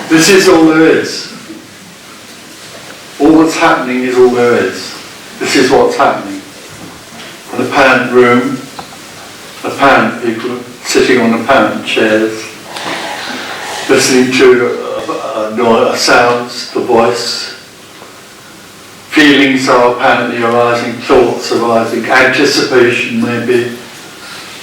This is all there is. All that's happening is all there is. This is what's happening. An apparent room, apparent people sitting on apparent chairs, listening to sounds, the voice. Feelings are apparently arising, thoughts arising, anticipation maybe,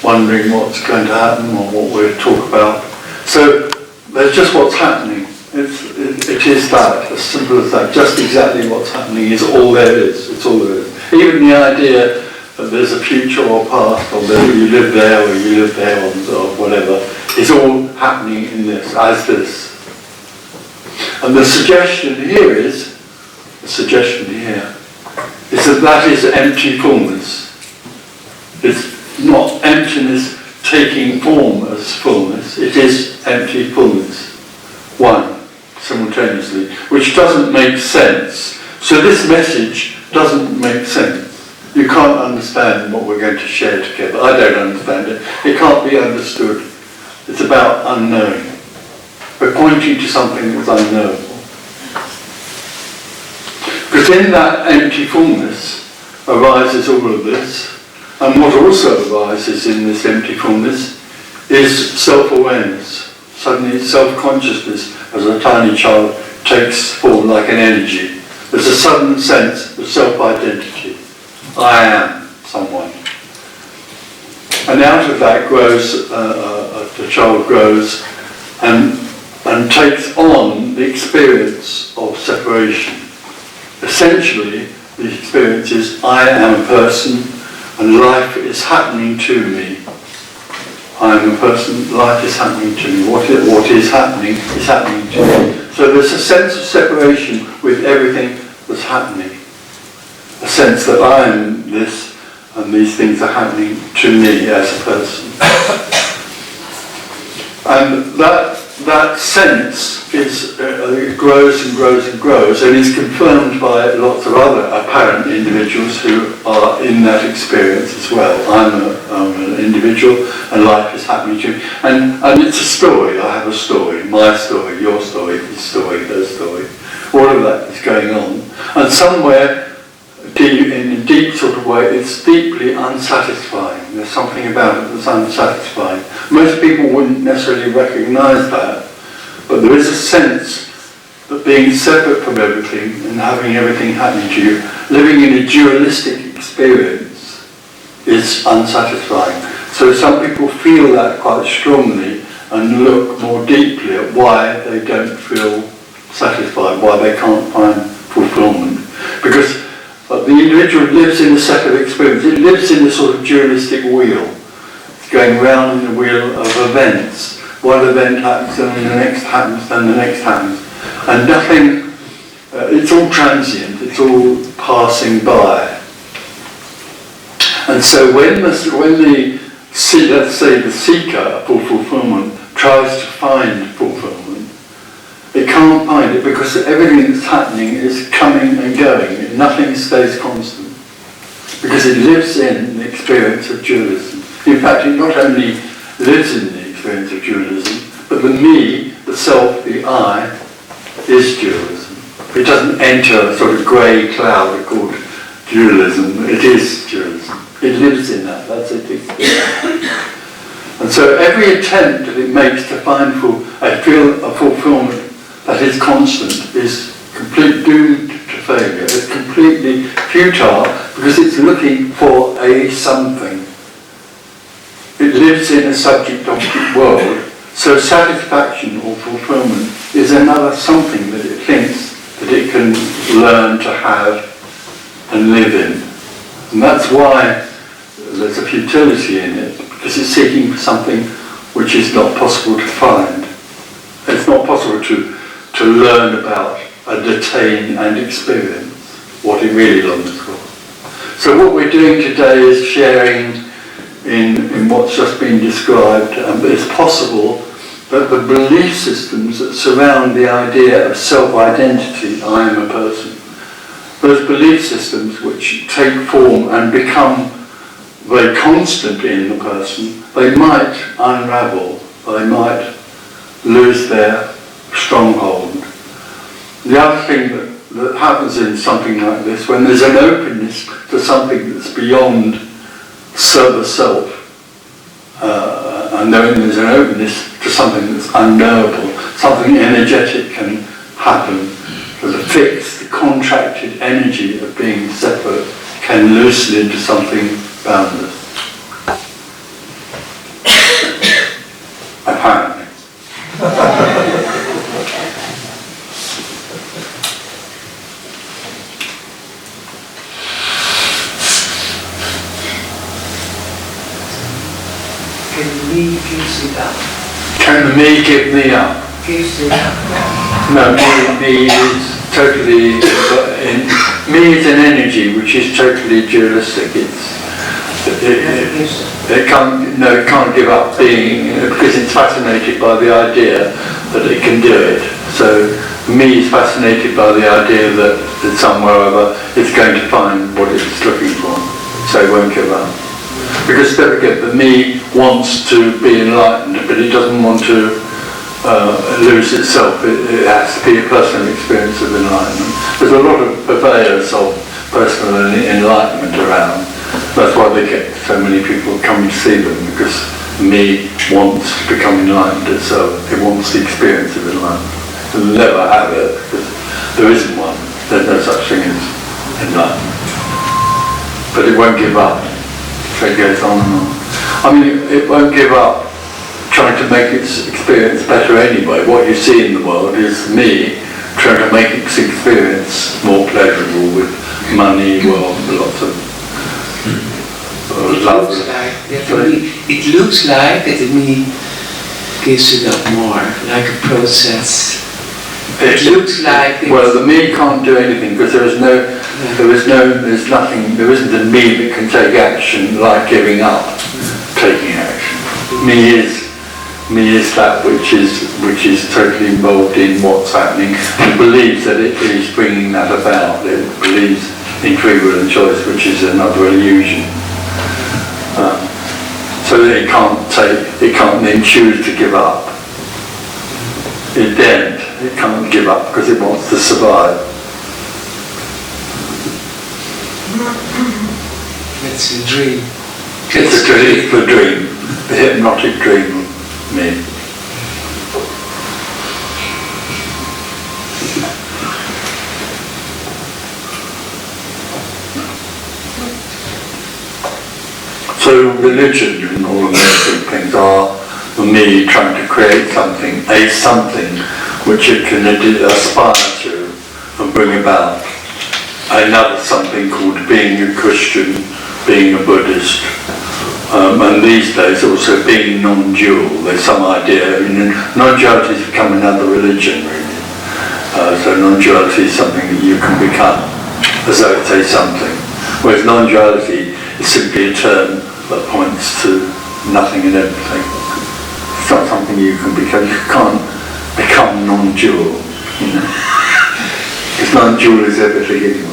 wondering what's going to happen or what we'll talk about. So there's just what's happening. It is that, as simple as that. Just exactly what's happening is all there is. It's all there is. Even the idea that there's a future or past, or that you live there or you live there or whatever, is all happening in this, as this. And the suggestion here is that is empty fullness. It's not emptiness taking form as fullness, it is empty fullness. One, simultaneously, which doesn't make sense. So this message doesn't make sense. You can't understand what we're going to share together. I don't understand it. It can't be understood. It's about unknowing. We're pointing to something that's unknowable. Because in that empty fullness arises all of this, and what also arises in this empty fullness is self-awareness. Suddenly self-consciousness as a tiny child takes form like an energy. There's a sudden sense of self-identity. I am someone. And out of that grows, the child grows and takes on the experience of separation. Essentially, the experience is I am a person and life is happening to me. I am a person, life is happening to me. What is happening to me. So there's a sense of separation with everything that's happening. A sense that I am this and these things are happening to me as a person. And that sense is, it grows and grows and grows, and is confirmed by lots of other apparent individuals who are in that experience as well. I'm an individual, and life is happening to me. And it's a story. I have a story, my story, your story, his story, her story. All of that is going on. And somewhere, in a deep sort of way, it's deeply unsatisfying. There's something about it that's unsatisfying. Most people wouldn't necessarily recognise that, but there is a sense that being separate from everything and having everything happening to you, living in a dualistic experience, is unsatisfying. So some people feel that quite strongly and look more deeply at why they don't feel satisfied, why they can't find fulfillment. Because the individual lives in a set of experience. It lives in a sort of dualistic wheel. It's going round in a wheel of events. One event happens, and then the next happens, and the next happens. And nothing, it's all transient, it's all passing by. And so when let's say the seeker for fulfillment tries to find fulfillment, it can't find it because everything that's happening is coming and going. Nothing stays constant. Because it lives in the experience of dualism. In fact, it not only lives in the experience of dualism, but the me, the self, the I, is dualism. It doesn't enter a sort of grey cloud called dualism. It is dualism. It lives in that. That's its experience. And so every attempt that it makes to find a fulfillment that is constant is completely doomed to failure. It's completely futile because it's looking for a something. It lives in a subject-object world, so satisfaction or fulfillment is another something that it thinks that it can learn to have and live in. And that's why there's a futility in it, because it's seeking for something which is not possible to find. It's not possible to learn about and attain and experience what it really longs for. So what we're doing today is sharing in what's just been described. It's possible that the belief systems that surround the idea of self-identity, I am a person, those belief systems which take form and become very constant in the person, they might unravel they might lose their stronghold. The other thing that happens in something like this, when there's an openness to something that's beyond the self, and then there's an openness to something that's unknowable, something energetic can happen, so the fixed, the contracted energy of being separate can loosen into something boundless. Apparently. Can the me gives it up? Can the me give me up? Gives it up. No, me is totally, me is an energy which is totally dualistic. It can't give up being, because it's fascinated by the idea that it can do it. So me is fascinated by the idea that somewhere or other it's going to find what it's looking for, so it won't give up. Because don't forget, the me wants to be enlightened, but it doesn't want to lose itself. It has to be a personal experience of enlightenment. There's a lot of purveyors of personal enlightenment around. That's why they get so many people come to see them, because me wants to become enlightened itself. It wants the experience of enlightenment. It will never have it, because there isn't one. There's no such thing as enlightenment. But it won't give up. So it goes on and on. I mean, it won't give up trying to make its experience better anyway. What you see in the world is me trying to make its experience more pleasurable with money, wealth, lots of love. It looks like that the me gives it up more, like a process. It looks like well, the me can't do anything because there's nothing, there isn't a me that can take action like giving up, taking action. Me is that which is totally involved in what's happening and believes that it is bringing that about. It believes in free will and choice, which is another illusion. So that it can't then choose to give up. It daren't. It can't give up because it wants to survive. It's a dream. It's the dream, the hypnotic dream of me. So religion and all of those things are me trying to create something which it can aspire to and bring about. Another something called being a Christian, being a Buddhist, and these days also being non-dual. There's some idea, non-duality has become another religion really. So non-duality is something that you can become, as though it's a something. Whereas non-duality is simply a term that points to nothing and everything. It's not something you can become. You can't become non-dual, because non-dual is everything anyway.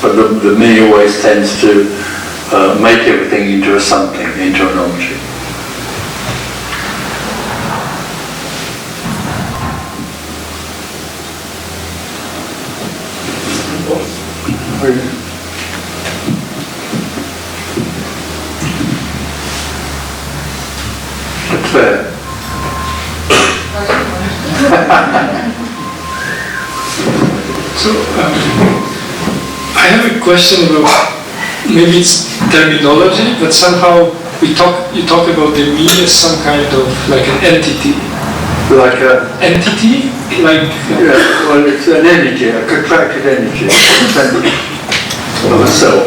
But the me always tends to make everything into a something, into an object. It's fair. So, I have a question about, maybe it's terminology, but somehow you talk about the me as some kind of like an entity. Like a entity? Like yeah, well, it's an energy, a contracted energy of a self.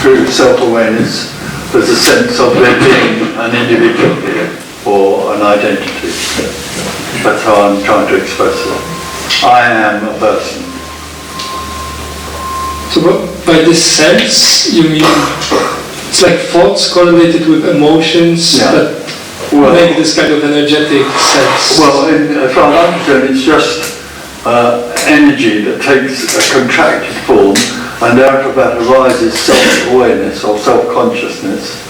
Through self-awareness, there's a sense of there being an individual here, or an identity. That's how I'm trying to express it. I am a person. So by this sense, you mean it's like thoughts correlated with emotions that make this kind of energetic sense? Well, as far as I'm concerned, it's just energy that takes a contracted form, and out of that arises self-awareness or self-consciousness,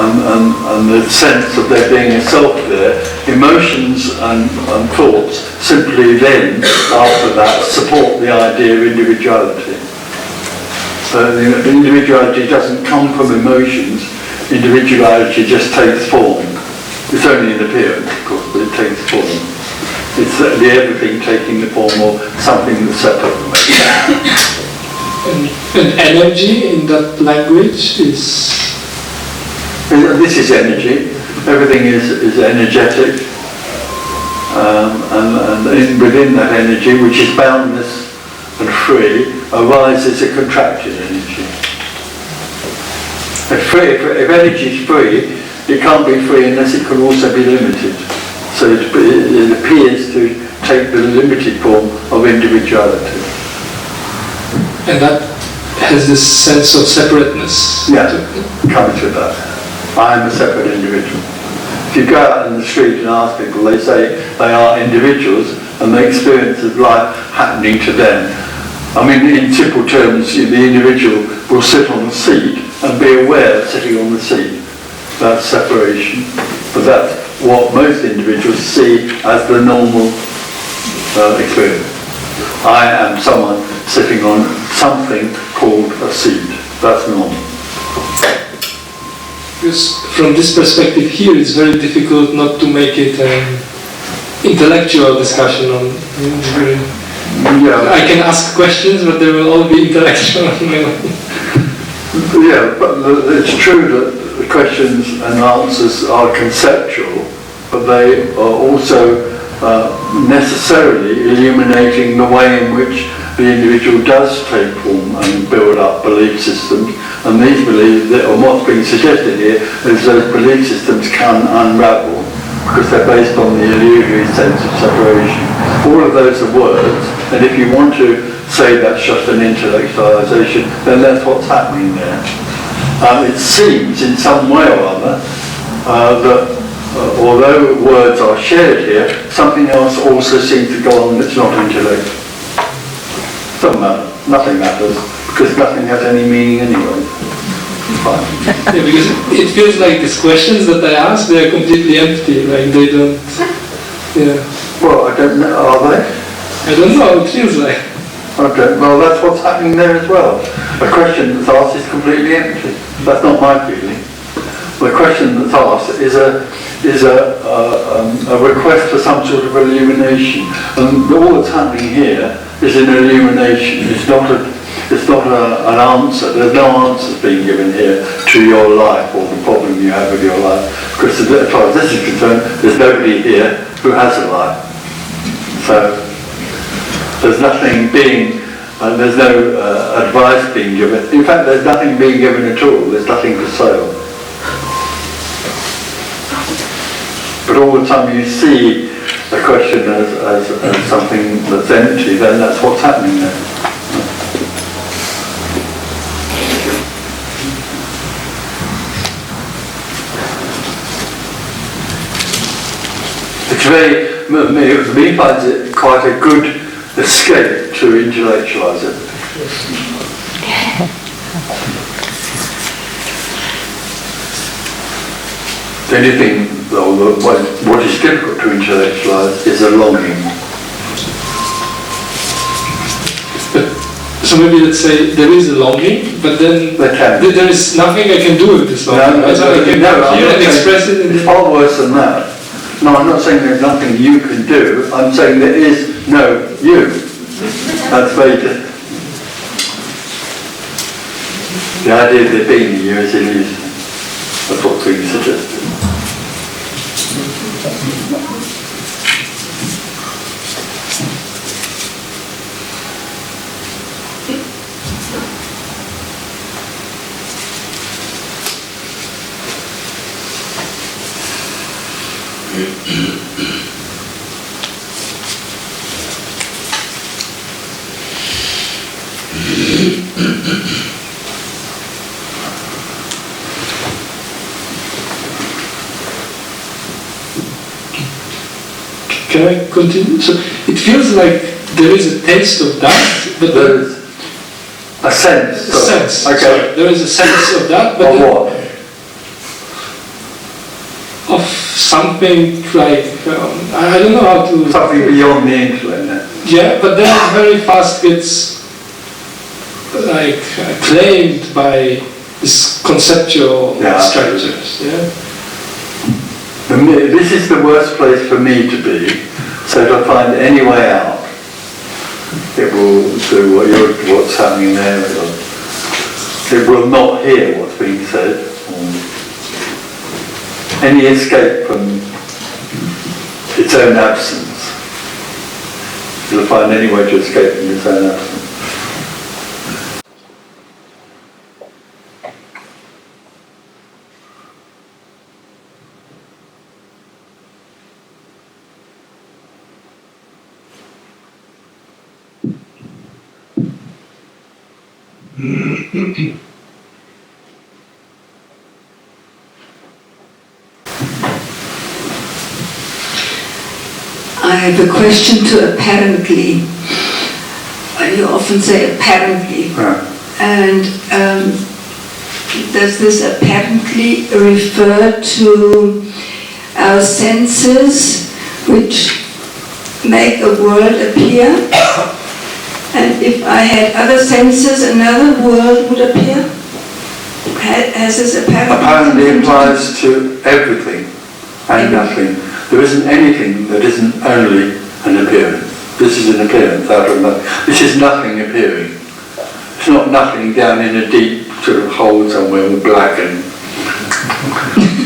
and the sense of there being a self there, emotions and thoughts simply then, after that, support the idea of individuality. So the individuality doesn't come from emotions, individuality just takes form. It's only an appearance, of course, but it takes form. It's the everything taking the form of something that's separate from it. And energy in that language is... This is energy. Everything is energetic. And within that energy, which is boundless and free, arises a contracted energy. If energy is free, it can't be free unless it can also be limited. So it appears to take the limited form of individuality. And that has this sense of separateness. Yeah, comes with that. I am a separate individual. If you go out in the street and ask people, they say they are individuals and they experience of life happening to them. I mean, in simple terms, the individual will sit on the seat and be aware of sitting on the seat. That's separation. But that's what most individuals see as the normal experience. I am someone sitting on something called a seat. That's normal. Because from this perspective here, it's very difficult not to make it an intellectual discussion on. Yeah. I can ask questions, but they will all be intellectual. Yeah, but it's true that the questions and answers are conceptual, but they are also necessarily illuminating the way in which the individual does take form and build up belief systems, and these beliefs, or what's being suggested here, is those belief systems can unravel because they're based on the illusory sense of separation. All of those are words, and if you want to say that's just an intellectualization, then that's what's happening there. It seems in some way or other that although words are shared here, something else also seems to go on that's not intellectual. Doesn't matter. Nothing matters, because nothing has any meaning anyway. Fine. Yeah, because it feels like these questions that I ask, they are completely empty, like they don't... Yeah. Well, I don't know, are they? I don't know, it feels like. Okay, well that's what's happening there as well. A question that's asked is completely empty. That's not my feeling. The question that's asked is a request for some sort of illumination, and all that's happening here is an illumination. It's not an answer. There's no answers being given here to your life or the problem you have with your life. Because as far as this is concerned, there's nobody here who has a life. So there's nothing being, there's no advice being given. In fact, there's nothing being given at all. There's nothing for sale. But all the time you see the question as something that's empty, then that's what's happening there. It's me finds it quite a good escape to intellectualize it. The only thing, though, what is difficult to intellectualize is a longing. So maybe let's say there is a longing, but then there is nothing I can do with this longing. I can come here and express it. It's far worse than that. No, I'm not saying there's nothing you can do. I'm saying there is no you. That's very different. The idea of there being a you is illusion. That's what's being suggested. Can I continue? So it feels like there is a taste of that, but there is a sense. A sense. Okay. Sorry, there is a sense of that, but of what? something like, I don't know how to... Something beyond the intellect. Yeah, but then it very fast gets like claimed by these conceptual structures. Yeah? This is the worst place for me to be, so to find any way out. It will do what's happening there. It will not hear what's being said. Any escape from its own absence. It'll find any way to escape from its own absence. I have a question to apparently. You often say apparently. And does this apparently refer to our senses which make a world appear? And if I had other senses, another world would appear? Has this apparently applies to everything and nothing. There isn't anything that isn't only an appearance. This is an appearance out of nothing. This is nothing appearing. It's not nothing down in a deep sort of hole somewhere with black and...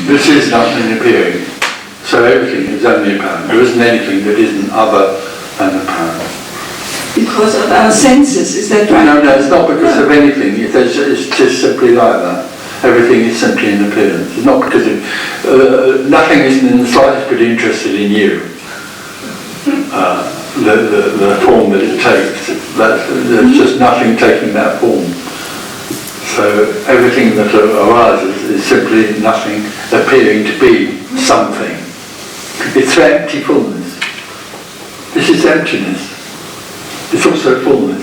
This is nothing appearing. So everything is only apparent. There isn't anything that isn't other than apparent. Because of our senses, is that right? No, it's not because of anything. It's just simply like that. Everything is simply an appearance. It's not because of... nothing isn't in the slightest bit interested in you. The form that it takes. There's just nothing taking that form. So everything that arises is simply nothing appearing to be something. It's empty fullness. This is emptiness. It's also fullness.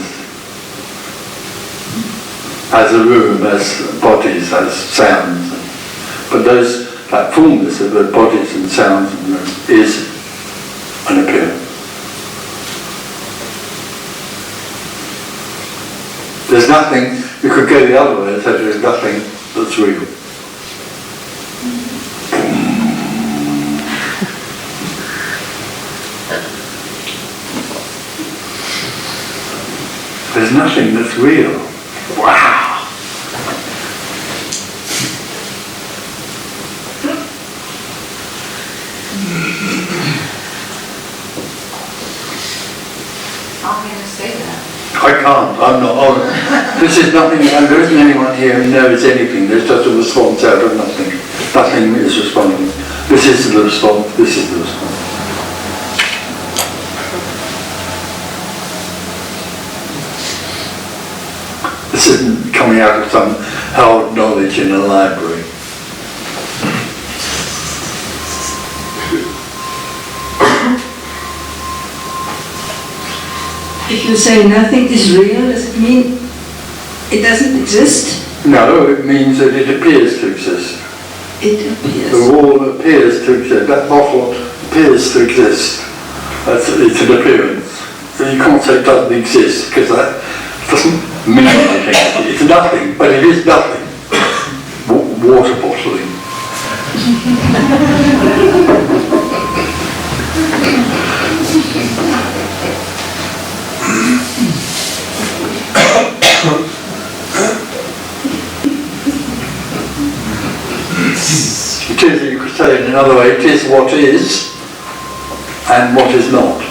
As a room, as bodies, as sounds. But that fullness of the bodies and sounds and rooms is an appearance. There's nothing, you could go the other way and say there's nothing that's real. There's nothing that's real. Wow! How can you say that? I can't, I'm not. This is nothing, and there isn't anyone here who knows anything. There's just a response out of nothing. Nothing is responding. This is the response, this is the response. This isn't coming out of some held knowledge in a library. If you say nothing is real, does it mean it doesn't exist? No, it means that it appears to exist. It appears. The wall appears to exist. That bottle appears to exist. It's an appearance. So you can't say it doesn't exist because that doesn't mean anything. It's nothing, but it is nothing. Water bottling. It is, you could say in another way, it is what is and what is not.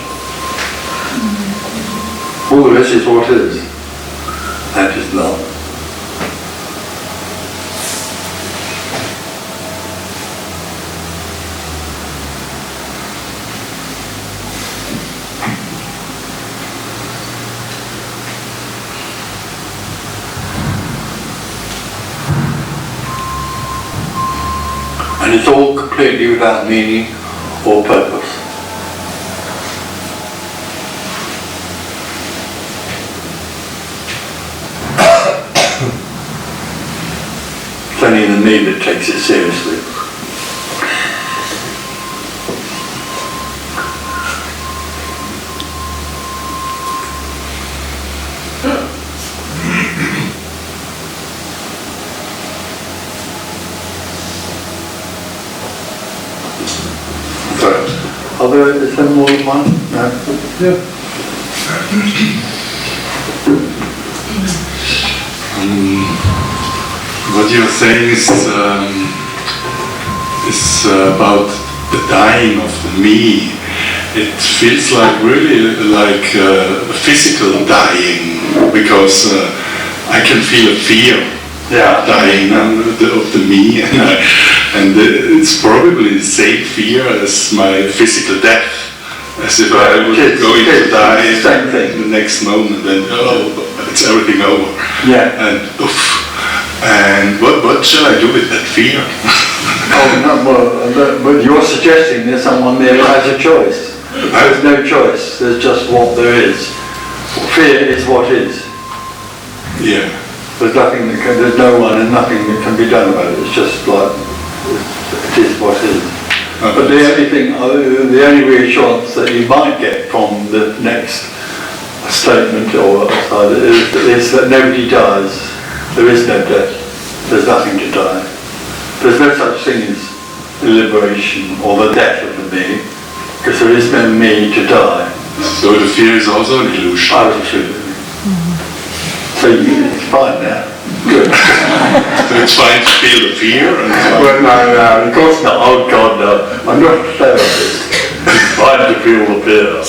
All of this is what is, that is not. And it's all completely without meaning or purpose. It's only the me that takes it seriously. Is there more than one? No? Yeah. What you're saying is about the dying of the me. It feels like really like physical dying, because I can feel a fear dying of the me, and it's probably the same fear as my physical death, as if I would going to die same thing. the next moment, and it's everything over. Yeah. And and what shall I do with that fear? But you're suggesting there's someone there who has a choice. There's no choice, there's just what there is. Fear is what is. Yeah. There's no one and nothing that can be done about it. It's just like, it is what is. But the only reassurance that you might get from the next statement or is that nobody dies. There is no death. There's nothing to die. There's no such thing as liberation or the death of the me, because there is no me to die. So the fear is also an illusion. Absolutely. So it's fine now. Good. So it's fine to feel the fear? And Well, no, of course not. Oh God, no. I'm not a therapist. It's fine to feel the fear.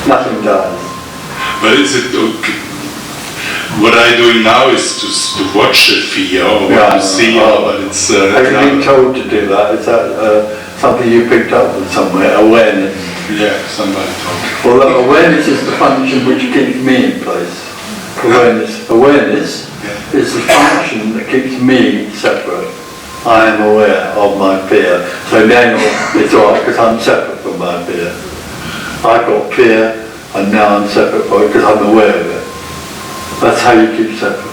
Nothing dies. But is it okay? What I'm doing now is to watch the fear or to see, but it's... Have you been told to do that? Is that something you picked up from somewhere? Awareness? Yeah, somebody told me. Well, awareness is the function which keeps me in place. Awareness is the function that keeps me separate. I am aware of my fear. So now it's alright because I'm separate from my fear. I've got fear and now I'm separate from it because I'm aware of it. That's how you keep separate.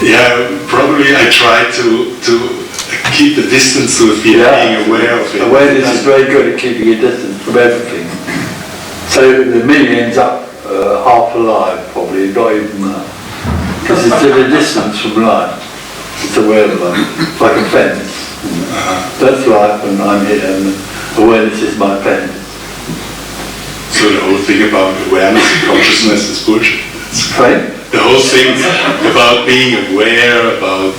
Yeah, probably I try to keep the distance to the fear, being aware of it. Awareness is very good at keeping a distance from everything. So the me ends up half alive, probably, not even that. Because it's at a distance from life. It's aware of life. It's like a fence. That's life and I'm here, and awareness is my fence. So the whole thing about awareness and consciousness is bullshit. Right? The whole thing about being aware, about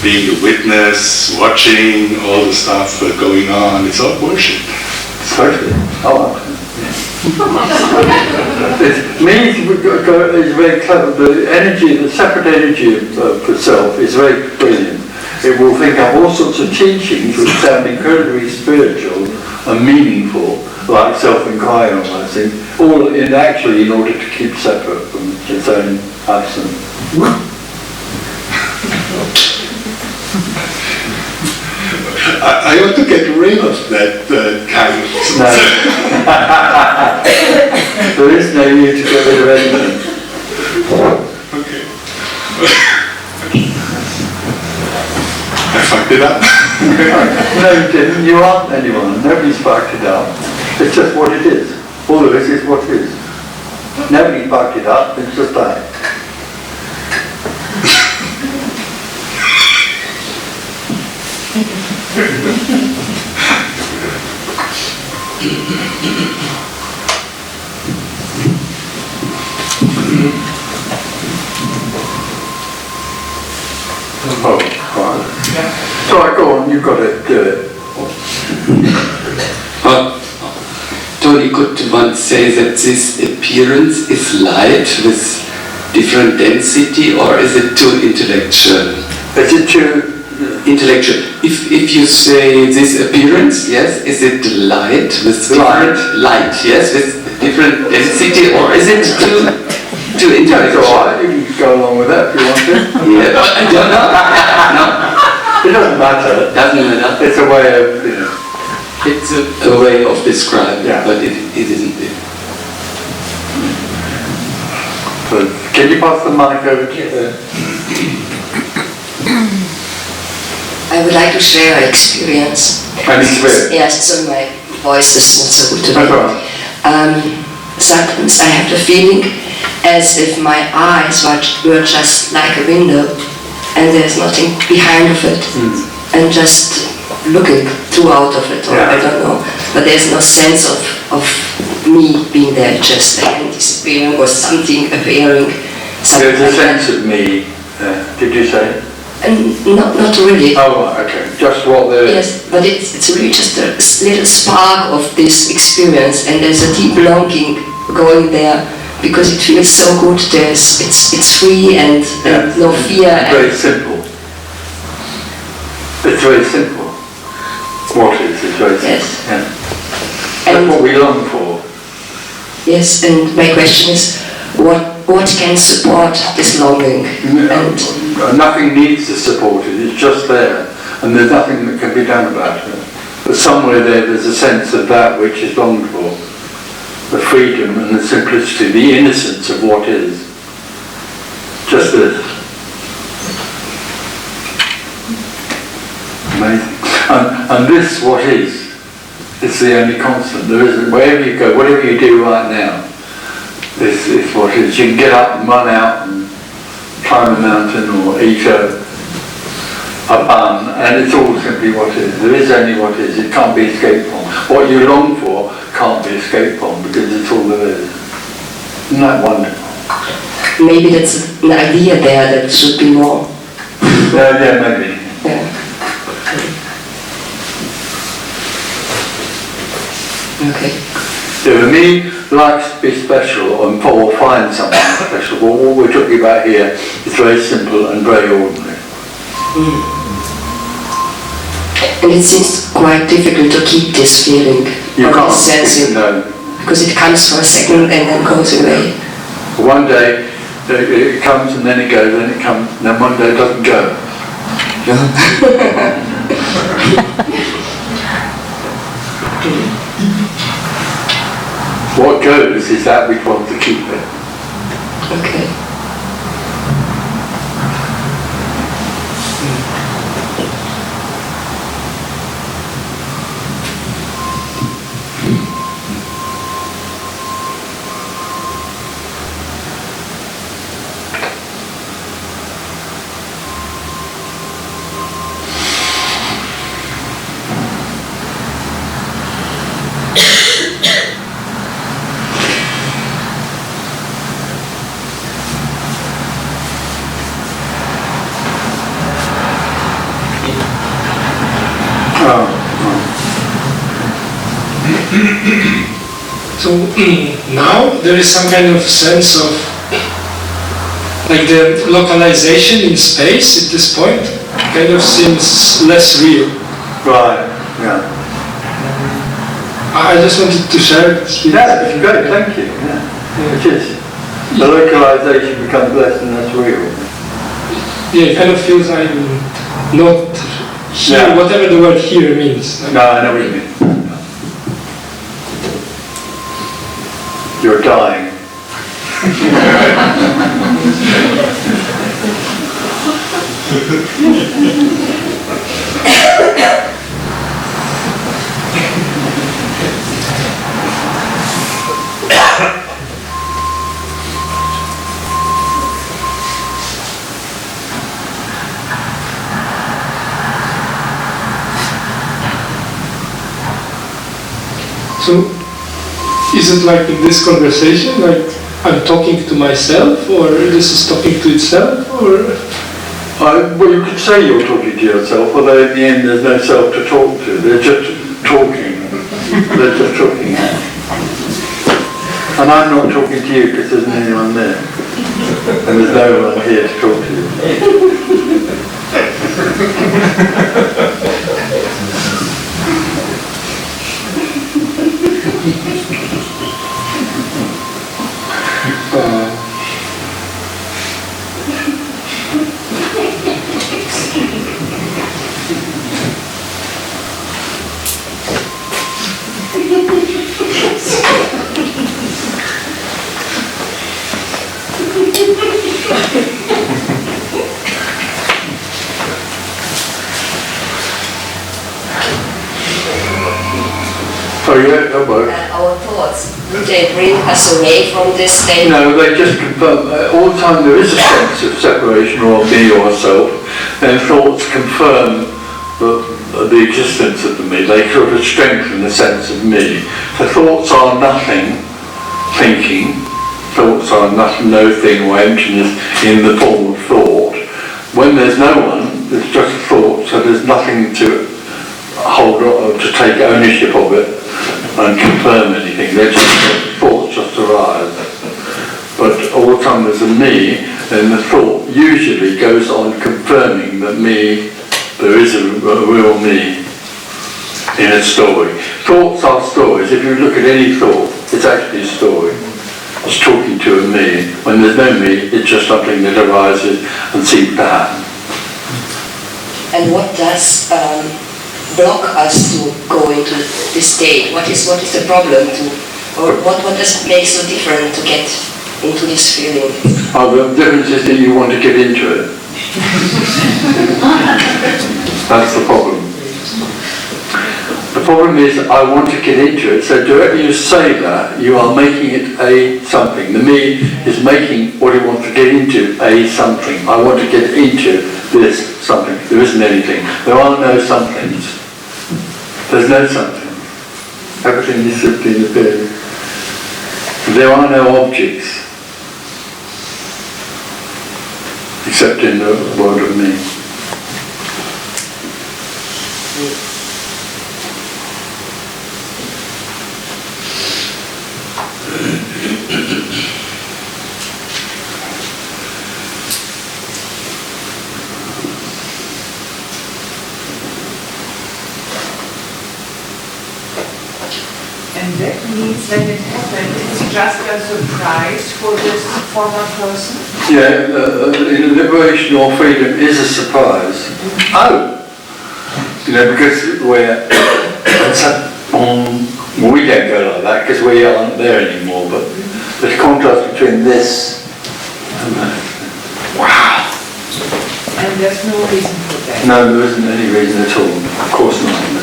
being a witness, watching all the stuff going on, it's all bullshit. Totally. Oh, me is very clever. The energy, the separate energy of the self is very brilliant. It will think up all sorts of teachings which sound incredibly spiritual and meaningful, like self-inquiry and all those things, all in order to keep separate from its own absence. I want to get rid of that kind of... No. There is no need to get rid of anything. Okay. I fucked it up. No, you didn't. You aren't anyone. Nobody's fucked it up. It's just what it is. All of it is what it is. Nobody fucked it up. It's just that. Oh, right. Sorry, go on. You've got to do it. Tony could one say that this appearance is light with different density, or is it too intellectual? Is it too intellectual? If you say this appearance, yes, is it light with different light, yes, with different density, or is it too intellectual? That's all right. You can go along with that if you want to. Yeah, I don't know. No. It doesn't matter. Doesn't matter. It's a way of, you know. It's a way of describing, but it isn't it. So, can you pass the mic over to you? I would like to share an experience. An experience? Yes, so my voice is not so good today. That's right. Sometimes I have the feeling as if my eyes were just like a window, and there's nothing behind of it, and just looking throughout of it, or I don't know, but there's no sense of me being there, just disappearing or something appearing. There's a sense of me, did you say? And not really. Oh, okay, just what there is. Yes, but it's really just a little spark of this experience, and there's a deep longing going there, because it feels so good. It's free and no fear. It's very simple. It's very simple. What is? It's very simple. Yes. Yeah. That's what we long for. Yes, and my question is, what can support this longing? And nothing needs to support it, it's just there, and there's nothing that can be done about it. But somewhere there's a sense of that which is longed for, the freedom and the simplicity, the innocence of what is. Just this. Amazing. And this, what is the only constant. There isn't, wherever you go, whatever you do right now, this is what is. You can get up and run out and climb a mountain or eat a bun, and it's all simply what is. There is only what is. It can't be escaped from. What you long for can't be escaped from, because it's all there is. Isn't that wonderful? maybe that's an idea there that should be more. Yeah, maybe. Yeah. Okay. Yeah, for me, likes to be special or find something special. But what we're talking about here is very simple and very ordinary. And it seems quite difficult to keep this feeling. You or can't. this sensing, No. because it comes for a second and then goes away. One day it comes and then it goes, then it comes, and then one day it doesn't go. What goes is that we want to keep it. Okay. So now there is some kind of sense of like the localization in space at this point kind of seems less real. Right, yeah. I just wanted to share this. Yeah, it's great, thank you. Yeah. It is. The localization becomes less and less real. Yeah, it kind of feels I'm not here, whatever the word here means. No, I know what you mean. You're dying. So, is it like in this conversation, like I'm talking to myself, or this is talking to itself, or? Well, you could say you're talking to yourself, although in the end there's no self to talk to. They're just talking. They're just talking. And I'm not talking to you because there isn't anyone there. And there's no one here to talk to you. Oh yeah, that works. Our thoughts thoughts, do they bring us away from this state? No, they just confirm, all the time there is a sense of separation or me or self, and thoughts confirm the existence of the me. They sort of strengthen the sense of me. So thoughts are nothing, thinking. Thoughts are nothing, no thing or emptiness in the form of thought. When there's no one, there's just a thought, so there's nothing to hold or to take ownership of it and confirm anything. They're just thoughts just arise. But all the time there's a me, then the thought usually goes on confirming that me, there is a real me in a story. Thoughts are stories. If you look at any thought, it's actually a story. It's talking to a me. When there's no me, it's just something that arises and seems to happen. And what does block us to go into this state? What is the problem to, or what does it make so different to get into this feeling? Oh, the difference is that you want to get into it. That's the problem. The problem is I want to get into it, so directly you say that, you are making it a something. The me is making what it wants to get into a something. I want to get into this something. There isn't anything. There are no somethings. There's no something. Everything is simply in appearing. There are no objects, except in the world of me. And that means when it happened, it's just a surprise for this former person? Yeah, liberation or freedom is a surprise. Oh! You know, because we don't go like that because we aren't there anymore, but there's a contrast between this and that. Wow! And there's no reason for that? No, there isn't any reason at all. Of course not. No.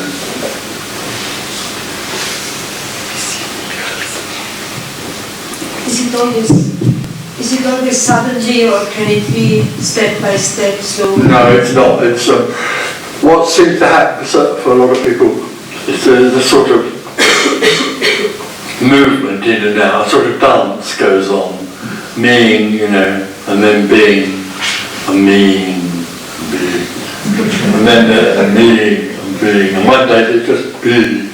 Is it always suddenly, or can it be step by step, slowly? No, it's not. It's what seems to happen for a lot of people is the sort of movement in and out, a sort of dance goes on, meing, you know, and then being, a mean, being, and then a meing, and being, and one day they just be.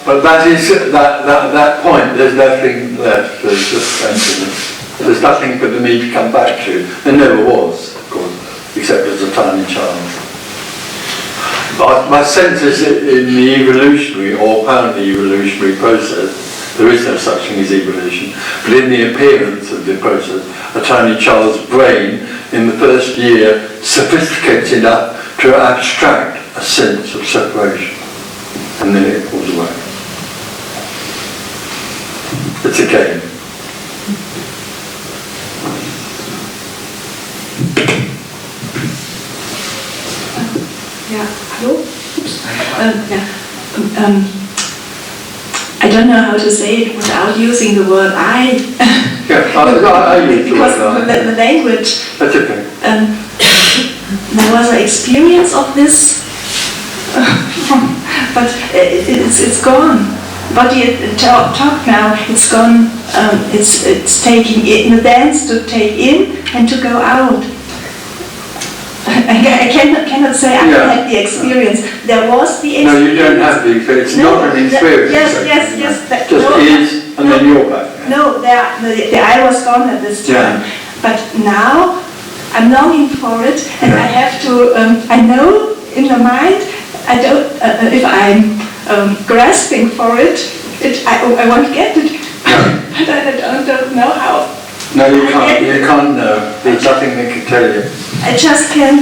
But that is that point. There's nothing left. There's just emptiness. There's nothing for me to come back to. There never was, of course, except as a tiny child. But my sense is that in the evolutionary or apparently evolutionary process, there is no such thing as evolution. But in the appearance of the process, a tiny child's brain in the first year sophisticates enough to abstract a sense of separation, and then it falls away. It's a game. Yeah, hello? I don't know how to say it without using the word I. Yeah, I use the because word I. the language. That's okay. There was an experience of this, but it's gone. But you talk now, it's gone, it's taking in the dance to take in and to go out. I cannot say I had the experience. There was the experience. No, you don't have the experience. It's not an experience. Yes. Just is, and then you're back. No, the I was gone at this time. Yeah. But now I'm longing for it, and I have to. I know in the mind. I don't. If I'm grasping for it, I want to get it, but I don't know how. No, you can't. You can't know. There's nothing that can tell you. I just can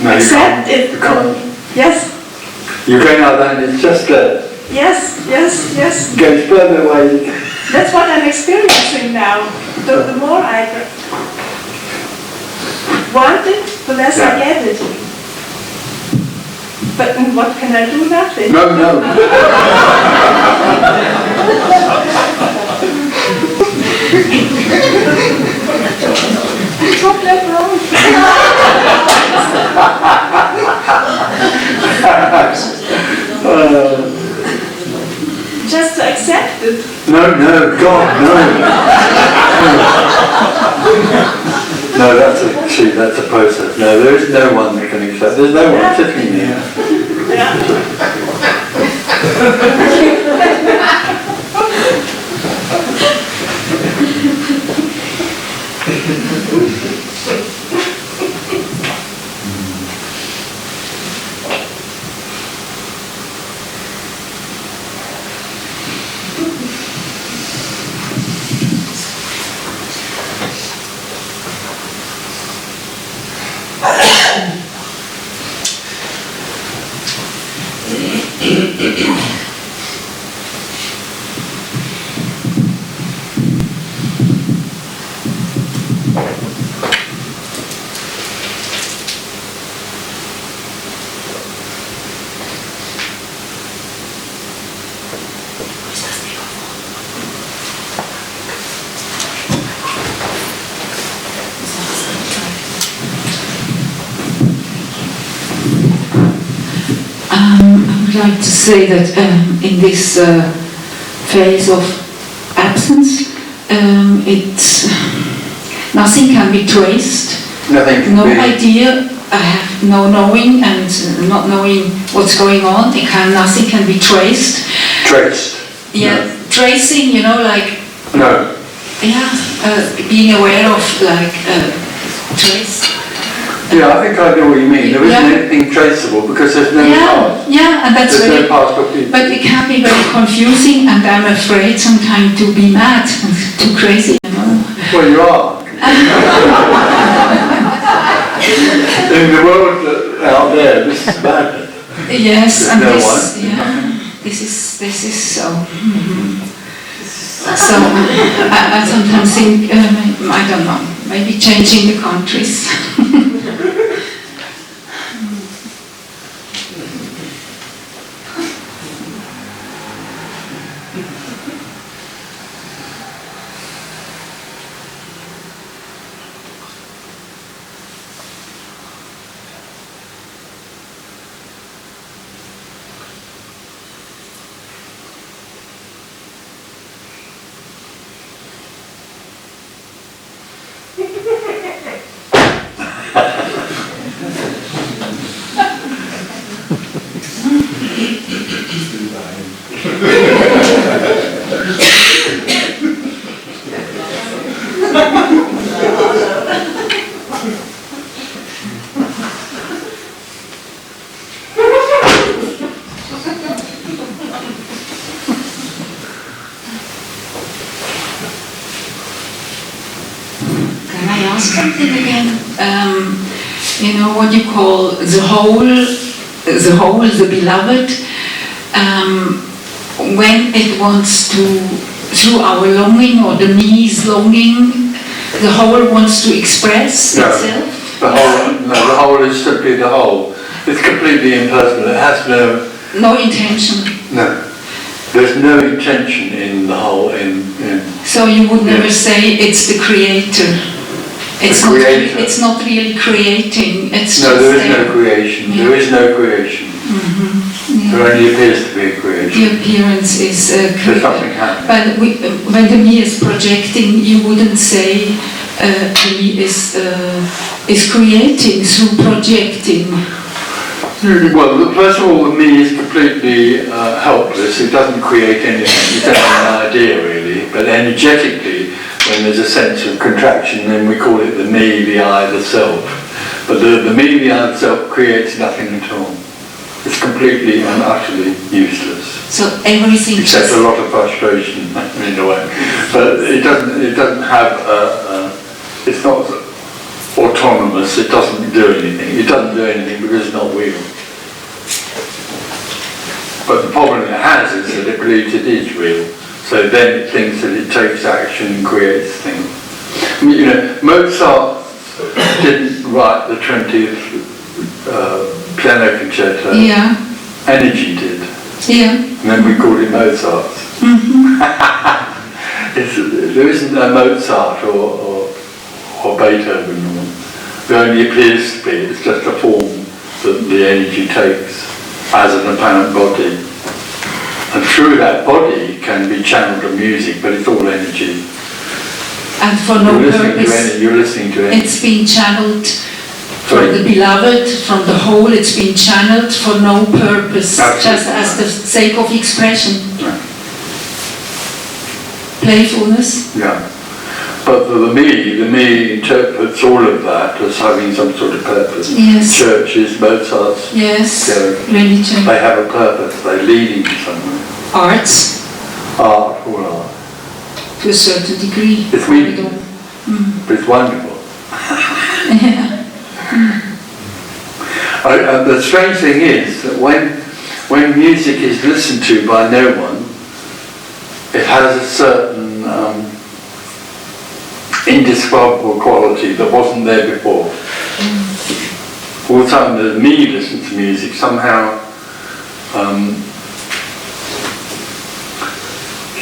accept it. You can't. Yes. You're going out there and it's just there. Yes. It goes further away. That's what I'm experiencing now. The more I want it, the less I get it. But what can I do? Nothing. No, no. Got that wrong. Just to accept it. No, God, no. No, that's a process. No, there is no one that can accept. There's no one sitting here. I would like to say that in this phase of absence, it's nothing can be traced. Nothing. No idea. I have no knowing and not knowing what's going on. Nothing can be traced. Traced. Yeah, No. tracing. Like. No. Yeah, being aware of trace. Yeah, I think I know what you mean. There isn't anything traceable because there's no past. Yeah, and that's there's very. no past or future. But it can be very confusing, and I'm afraid sometimes to be mad, too crazy. Well, you are. In the world out there, this is bad. Yes, there's and no this. one. Yeah, this is so. So I sometimes think I don't know, maybe changing the countries. Can I ask something again? What you call the whole, the beloved, when it wants to, through our longing or the me's longing, the whole wants to express itself? The whole is simply the whole. It's completely impersonal. It has no intention. No. There's no intention in the whole. So you would never say it's the creator. It's not really creating. It's no, just there is no creation. Yeah. There is no creation. Mm-hmm. Yeah. There only appears to be a creation. The appearance is There's something happening. But when the me is projecting, you wouldn't say the me is creating through projecting. Well, first of all, the me is completely helpless. It doesn't create anything. It doesn't have an idea really. But energetically, when there's a sense of contraction, then we call it the me, the I, the self. But the me, the I, the self creates nothing at all. It's completely and utterly useless. So everything. Except a lot of frustration in a way. But it doesn't have it's not autonomous. It doesn't do anything. It doesn't do anything because it's not real. But the problem it has is that it believes it is real. So then it thinks that it takes action and creates things. Mozart didn't write the 20th piano concerto, Yeah. energy did. Yeah. And then we called it Mozart's. There isn't a Mozart or Beethoven. It only appears to be. It's just a form that the energy takes as an apparent body. And through that body can be channeled to music, but it's all energy. And for no purpose. You're listening to energy. It's been channeled from the beloved, from the whole, it's been channeled for no purpose, just as the sake of expression. Yeah. Playfulness. Yeah. But the me interprets all of that as having some sort of purpose. Yes. Churches, Mozart's, Yes. religion. They have a purpose, they're leading to somewhere. Arts. Art, all art. To a certain degree. It's meaningful. It's wonderful. Yeah. The strange thing is that when music is listened to by no one, it has a certain indescribable quality that wasn't there before. All the time that me listens to music, somehow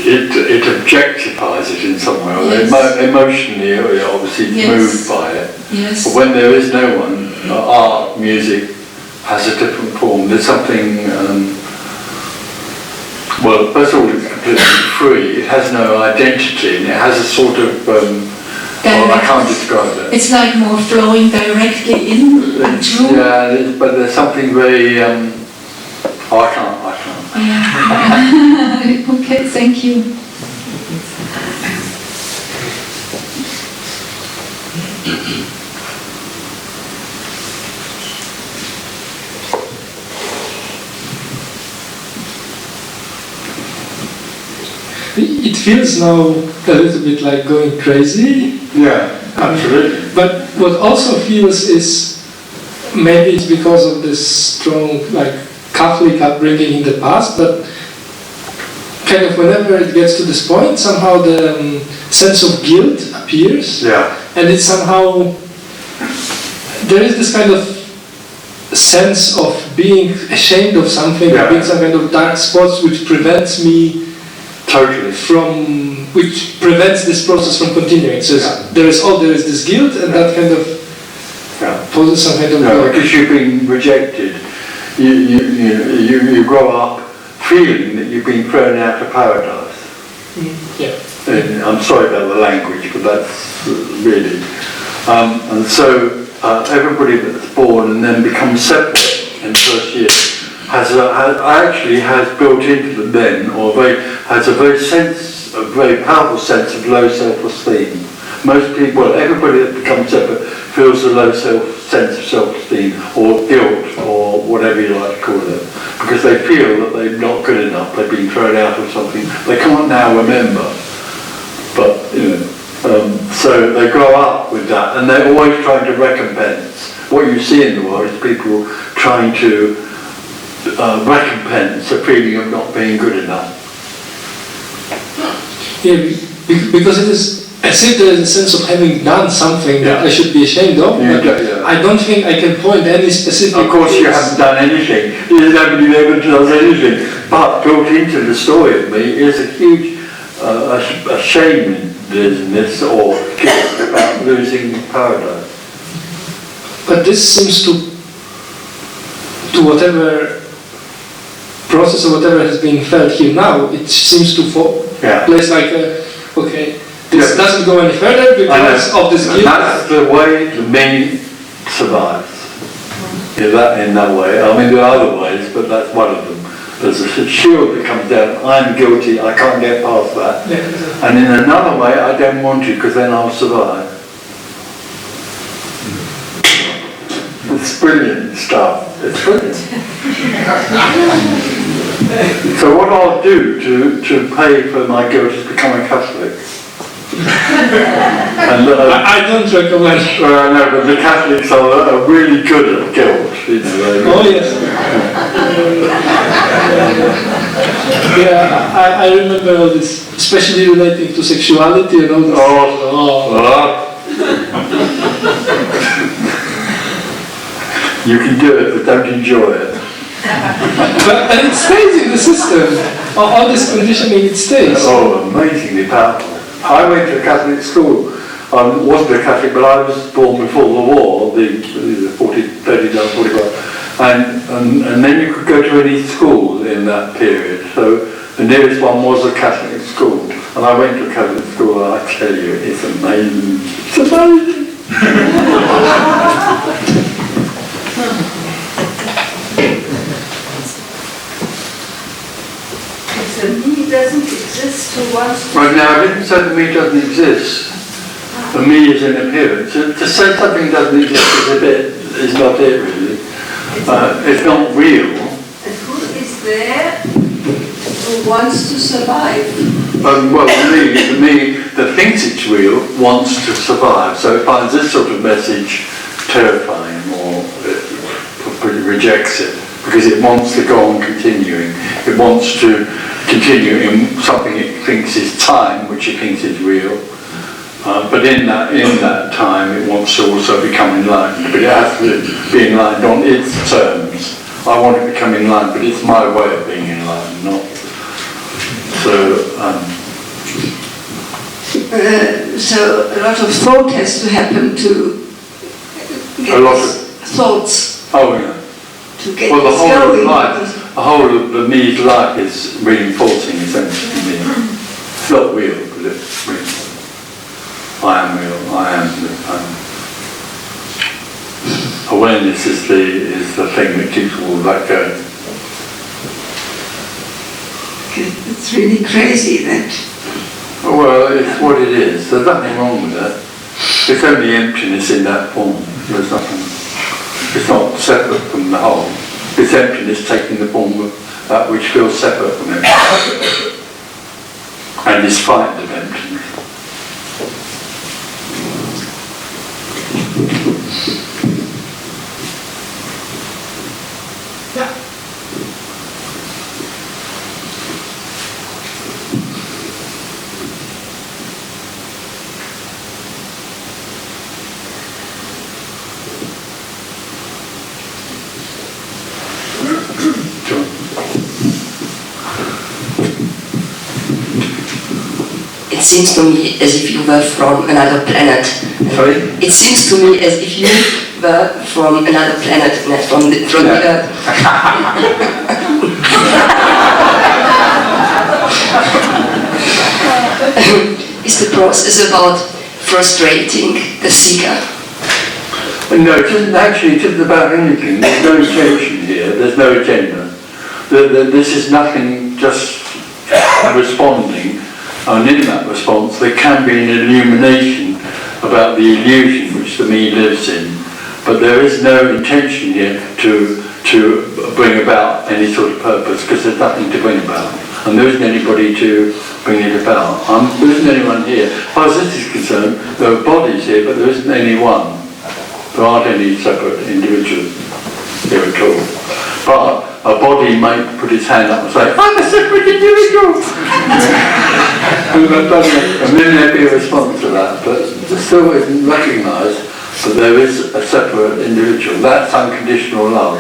it objectifies it in some way. Yes. Emotionally, obviously it's moved by it. Yes. But when there is no one, art, music has a different form. There's something, well, first of all, it's completely free. It has no identity, and it has a sort of, well, I can't describe it. It's like more flowing directly in and through. Yeah, but there's something very, I can't. Yeah. Okay, thank you. It feels now a little bit like going crazy. Yeah, absolutely. But what also feels is maybe it's because of this strong Catholic upbringing in the past, but kind of whenever it gets to this point, somehow the sense of guilt appears. Yeah. And it's somehow, there is this kind of sense of being ashamed of something, Yeah. being some kind of dark spots which prevents me totally which prevents this process from continuing. So there is this guilt, and that kind of poses some kind of because you've been rejected. You grow up feeling that you've been thrown out of paradise. Yeah. And I'm sorry about the language, but that's really. And so everybody that's born and then becomes separate in the first year actually has built into them then, has a very powerful sense of low self-esteem. Most people, well, everybody that becomes separate feels a low sense of self-esteem or guilt or whatever you like to call it, because they feel that they're not good enough, they've been thrown out of something they can't now remember. But, so they grow up with that, and they're always trying to recompense. What you see in the world is people trying to recompense a feeling of not being good enough. Yeah, because it is as if there is a sense of having done something that I should be ashamed of, but I don't think I can point any specific... Of course you haven't done anything. Nobody ever does anything. But built into the story of me is a huge ashamedness or guilt about losing paradise. But this seems to whatever process or whatever has been felt here now, it seems to place like this doesn't go any further because of this guilt. That's the way the me survives. In that way. I mean, there are other ways, but that's one of them. There's a shield that comes down, I'm guilty, I can't get past that. Yeah. And in another way, I don't want to, because then I'll survive. It's brilliant stuff. It's brilliant. So what I'll do to pay for my guilt is become a Catholic. And, I don't recommend. Well, I know, but the Catholics are really good at guilt. Oh yes. Yeah, I remember all this, especially relating to sexuality and all this. You can do it, but don't enjoy it. And it stays in the system. All this conditioning, it stays. Oh, amazingly powerful. I went to a Catholic school. I wasn't a Catholic, but I was born before the war, the 45. And then you could go to any school in that period. So the nearest one was a Catholic school. And I went to a Catholic school, and I tell you, it's amazing. It's amazing. If the me doesn't exist, who wants to... Right now, I didn't say the me doesn't exist. The me is an appearance. To say something doesn't exist is not it, really. It's not real. And who is there who wants to survive? Well, the me that thinks it's real wants to survive, so it finds this sort of message terrifying or rejects it because it wants to go on continuing. It wants to continue in something it thinks is time, which it thinks is real. But in that time, it wants to also become enlightened, but it has to be enlightened on its terms. I want to become enlightened, but it's my way of being enlightened, not. So a lot of thought has to happen to get A lot these thoughts Oh yeah. to get Well, the this whole of going. life, the whole of the me's life is reinforcing essentially me. It's not real, but it's reinforcing. I am real. I am. Awareness is the thing that keeps all that going. It's really crazy that. Well, it's what it is. There's nothing wrong with that. It's only emptiness in that form. There's nothing. It's not separate from the whole. It's emptiness taking the form of that which feels separate from it, and is frightened of emptiness. It seems to me as if you were from another planet. Sorry? It seems to me as if you were from another planet, not from the Earth. Is the process about frustrating the seeker? No, it isn't about anything. There's no intention here. There's no agenda. This is nothing, just responding. And in that response, there can be an illumination about the illusion which the me lives in. But there is no intention here to bring about any sort of purpose, because there's nothing to bring about. And there isn't anybody to bring it about. There isn't anyone here. As far as this is concerned, there are bodies here, but there isn't anyone. There aren't any separate individuals here at all. But a body might put its hand up and say, I'm a separate individual! And then there'd be a response to that, but it still isn't recognised that there is a separate individual. That's unconditional love.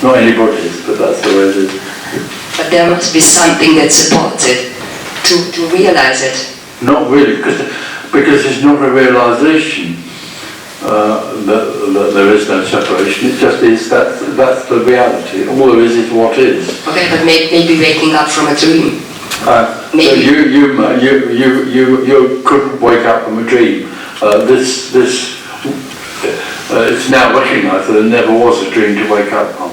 Not anybody's, but that's the way it is. But there must be something that supports it, to realise it. Not really, because it's not a realisation that there is no separation. It just is that's the reality. All there is what is. Okay, but maybe waking up from a dream. Maybe. So you couldn't wake up from a dream. It's now recognised that there never was a dream to wake up from.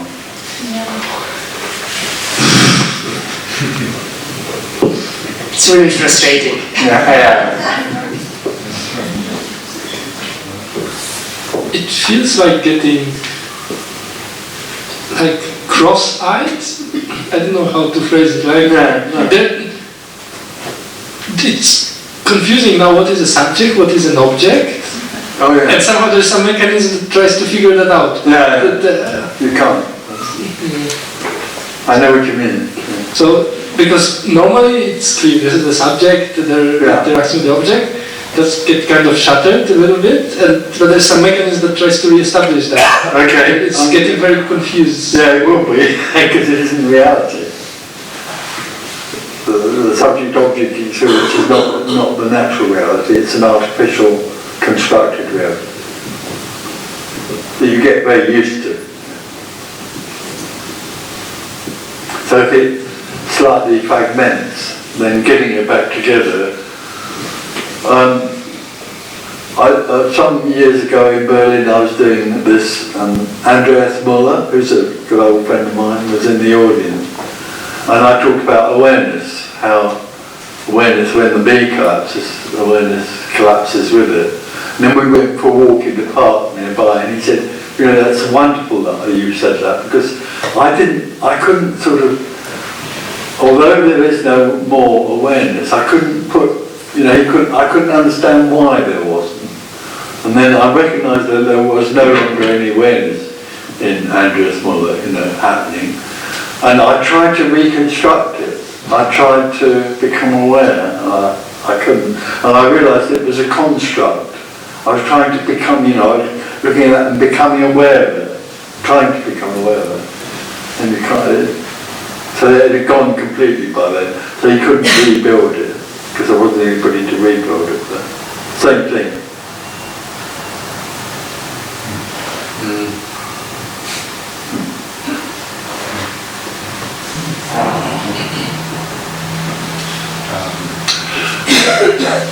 It's really frustrating. It feels like getting like cross-eyed. I don't know how to phrase it. It's confusing now. What is a subject? What is an object? Oh yeah. And somehow there's some mechanism that tries to figure that out. You can't. I know what you mean. So, because normally it's clear, this is the subject, they're interacting with the object, just get kind of shattered a little bit, but there's some mechanism that tries to re-establish that. Okay. It's getting very confused. Yeah, it will be, because it isn't reality. The subject-object experience is not the natural reality, it's an artificial, constructed reality that you get very used to. So if it slightly fragments, then getting it back together. Some years ago in Berlin I was doing this, Andreas Muller, who's a good old friend of mine, was in the audience. And I talked about awareness, how awareness, when the bee collapses, awareness collapses with it. And then we went for a walk in the park nearby, and he said, you know, that's wonderful that you said that, because I couldn't sort of, although there is no more awareness, I couldn't put, you know, I couldn't understand why there wasn't. And then I recognised that there was no longer any awareness in Andreas Muller, you know, happening. And I tried to reconstruct it. I tried to become aware. I couldn't. And I realised it was a construct. I was trying to become, you know, looking at that and becoming aware of it. Trying to become aware of it. And you can't, so it had gone completely by then. So you couldn't rebuild it, because there wasn't anybody to rebuild it. But same thing.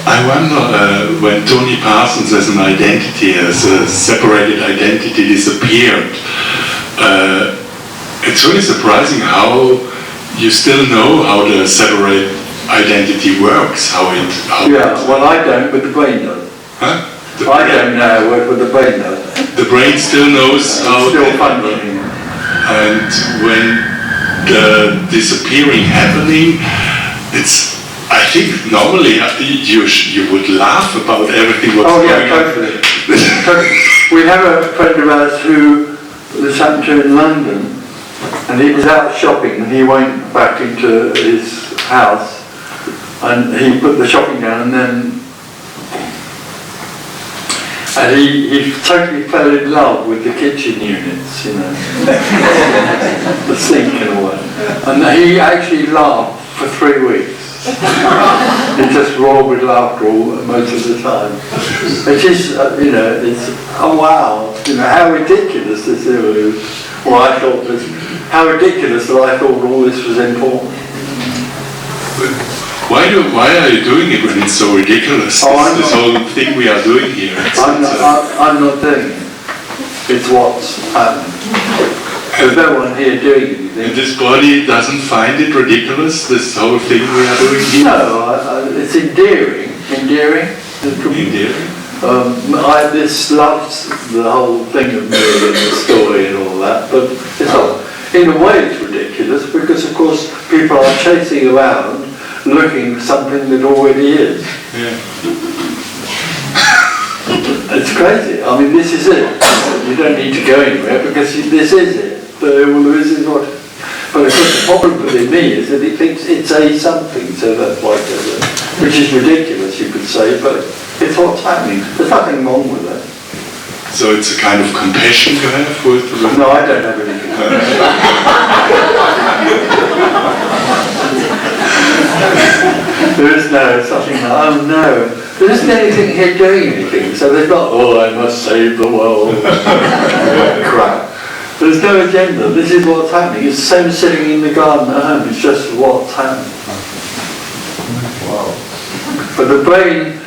I wonder when Tony Parsons as an identity, as a separated identity disappeared, it's really surprising how you still know how the separate identity works, how it... Well I don't, but the brain does. Huh? I don't know how it works, but the brain does. The brain still knows how... It's still functioning. And when the disappearing happening, it's... I think normally you would laugh about everything what's going on. Totally. We have a friend of ours who this happened to in London, and he was out shopping and he went back into his house and he put the shopping down and he totally fell in love with the kitchen units, you know, the sink and all that. And he actually laughed for 3 weeks. He just roared with laughter most of the time. It is, you know, it's, oh wow, you know, how ridiculous this is. Well, I thought this, how ridiculous that I thought all this was important. Why are you doing it when it's so ridiculous? This whole thing we are doing here. I'm not doing it. It's what's happening. There's no one here doing anything. And this body doesn't find it ridiculous, this whole thing we are doing here? No, it's endearing. Endearing? Endearing? This loves the whole thing of me and the story and all that, but it's not. In a way it's ridiculous because of course people are chasing around looking for something that already is. Yeah. It's crazy. I mean, this is it. You don't need to go anywhere because this is it. This is what. But of course the problem within me is that it thinks it's a something, so that's why it does it. Which is ridiculous, you could say, but it's what's happening. There's nothing wrong with it. So it's a kind of compassion you have with... No, I don't have any compassion. There is something like, oh no, there isn't anything here doing anything, so there's not, oh I must save the world, crap. There's no agenda, this is what's happening. It's the same as sitting in the garden at home, it's just what's happening. Wow. But the brain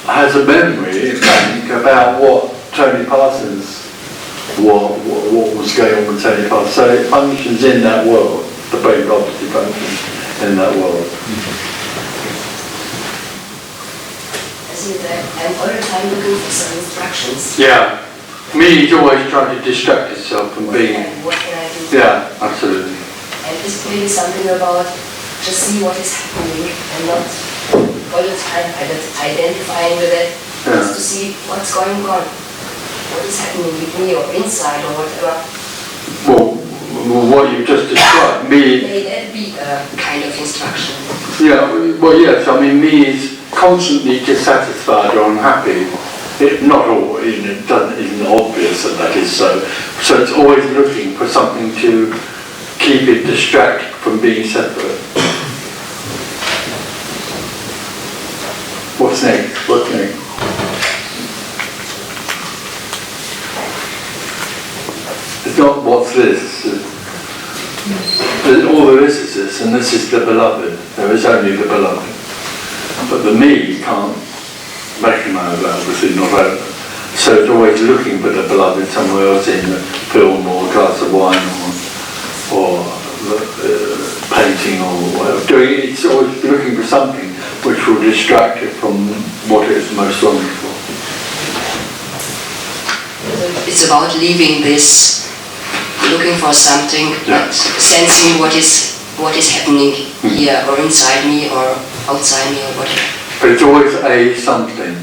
has a memory, I think, about what Tony Parsons, what was going on with Tony Parsons. So it functions in that world, the brain obviously functions in that world. I'm all the time looking for some instructions. Yeah. Me is always trying to distract itself from being... What can I do? Yeah, absolutely. And it's really something about just see what is happening and not all the time identifying with it, just to see what's going on. What is happening with me or inside or whatever. Well, what you just described, me... May that be a kind of instruction? Yeah, well yes, I mean me is constantly dissatisfied or unhappy. Not all, it isn't obvious that is so. So it's always looking for something to keep it distracted from being separate. What's next? What's next? It's not what's this. All there is this, and this is the beloved. There is only the beloved. But the me can't recognise that, obviously not over. So it's always looking for the beloved somewhere else in the film or a glass of wine or painting or whatever. It's always looking for something which will distract it from what it is most longing for. It's about leaving this, looking for something, but sensing what is happening here or inside me or outside me or whatever. But it's always a something.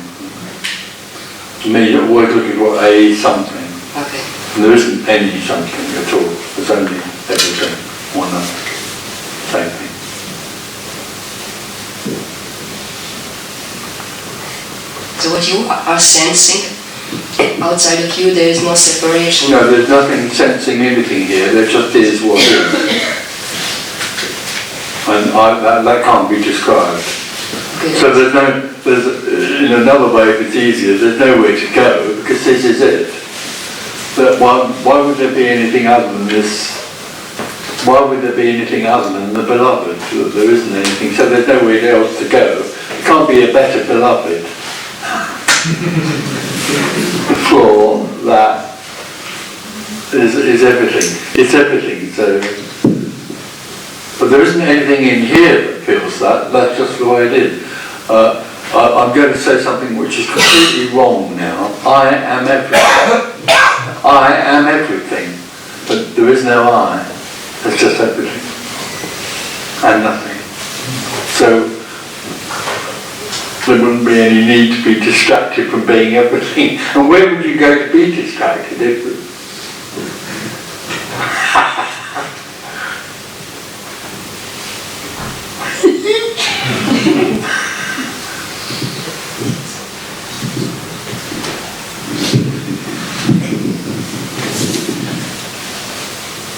To me, you're always looking for a something. Okay. And there isn't any something at all. There's only everything, one other, same thing. So what you are sensing, outside of you there is no separation. No, there's nothing sensing anything here. There just is what is. And that can't be described. Okay. So in another way, if it's easier, there's nowhere to go because this is it. But why would there be anything other than this? Why would there be anything other than the beloved? There isn't anything, so there's nowhere else to go. There can't be a better beloved. For that is everything. It's everything. So, but there isn't anything in here that feels that. That's just the way it is. I'm going to say something which is completely wrong now. I am everything. I am everything. But there is no I. There's just everything. And nothing. So there wouldn't be any need to be distracted from being everything. And where would you go to be distracted if...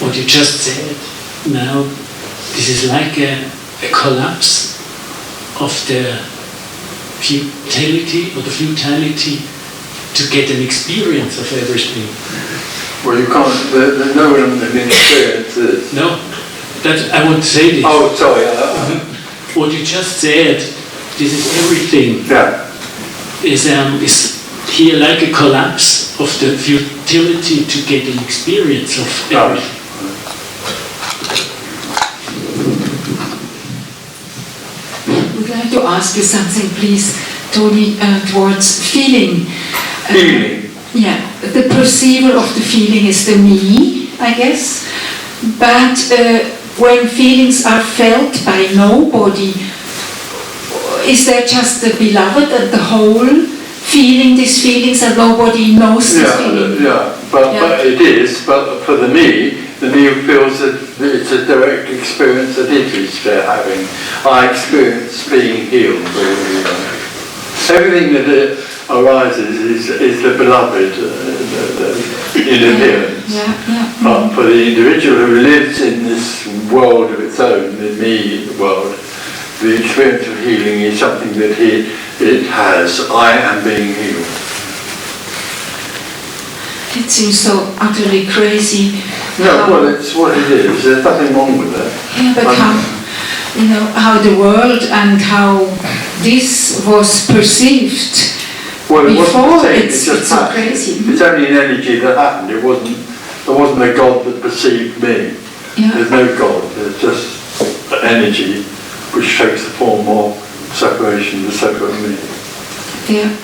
What you just said now, this is like a collapse of the futility to get an experience of everything. Well, you can't, there's no one that can experience this. No, that I want to say this. Oh, sorry. What you just said, this is everything. Yeah. Is here like a collapse of the futility to get an experience of everything. I would like to ask you something, please, Tony, towards feeling. Feeling? Yeah, the perceiver of the feeling is the me, I guess. But when feelings are felt by nobody, is there just the beloved and the whole feeling these feelings and nobody knows this feeling? But it is, but for the me feels that it's a direct experience that it is they're having. I experience being healed. Everything that arises is the beloved in appearance. But for the individual who lives in this world of its own, the me world, the experience of healing is something that it has. I am being healed. It seems so utterly crazy. No, well, it's what it is. There's nothing wrong with that. Yeah, but how the world and how this was perceived before, it's so crazy. It's only an energy that happened. There wasn't a God that perceived me. Yeah. There's no God. There's just an energy which takes the form of separation, the separate me. Yeah.